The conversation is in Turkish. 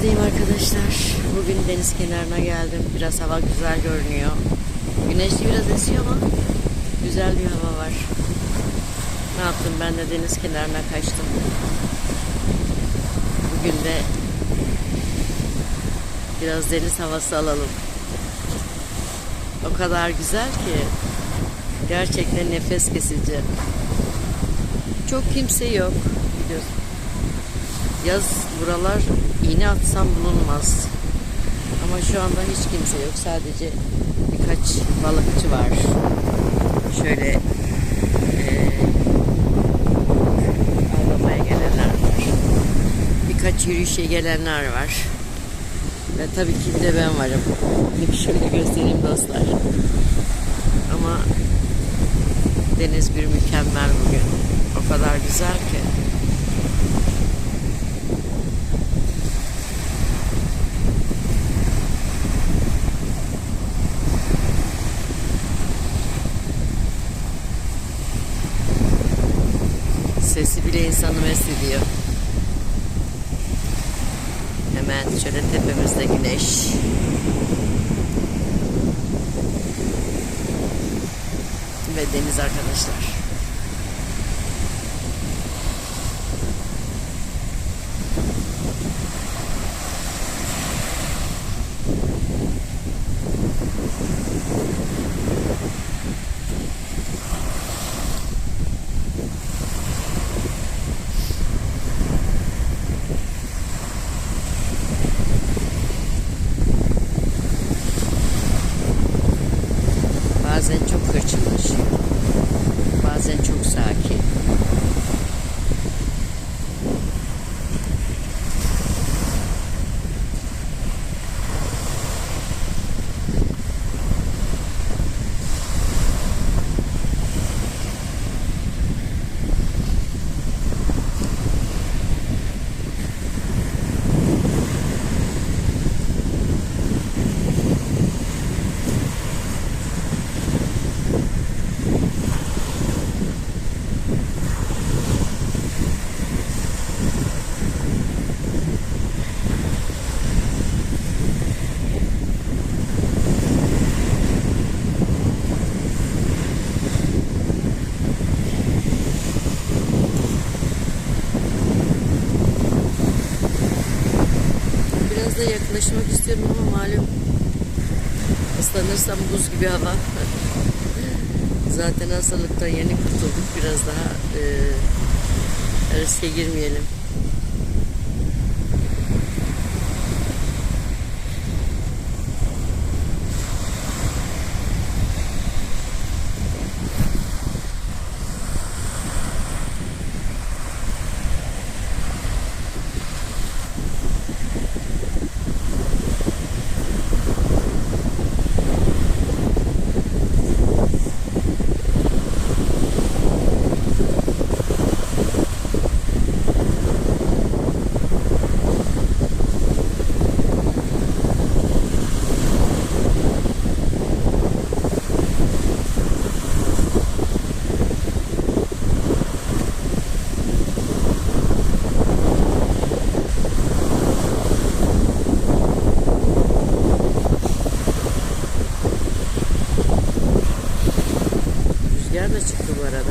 Neredeyim arkadaşlar? Bugün deniz kenarına geldim. Biraz hava güzel görünüyor. Güneşli biraz esiyor ama güzel bir hava var. Ne yaptım? Ben de deniz kenarına kaçtım. Bugün de biraz deniz havası alalım. O kadar güzel ki gerçekten nefes kesici. Çok kimse yok. Biliyorsun. Yaz buralar iğne atsam bulunmaz. Ama şu anda hiç kimse yok. Sadece birkaç balıkçı var. Şöyle avlamaya gelenler var. Birkaç yürüyüşe gelenler var. Ve tabii ki bir de ben varım. Şöyle göstereyim dostlar. Ama deniz bir mükemmel bugün. O kadar güzel ki. Sesi bile insanı mest ediyor. Hemen şöyle tepemizde güneş. Ve deniz arkadaşlar. Bazen çok hırçınlaşıyor. Bazen çok sakin. Biraz da yaklaşmak istiyorum ama malum ıslanırsam buz gibi hava. Zaten hastalıktan yeni kurtulduk. Biraz daha riske girmeyelim. Rüzgar da çıktı bu arada.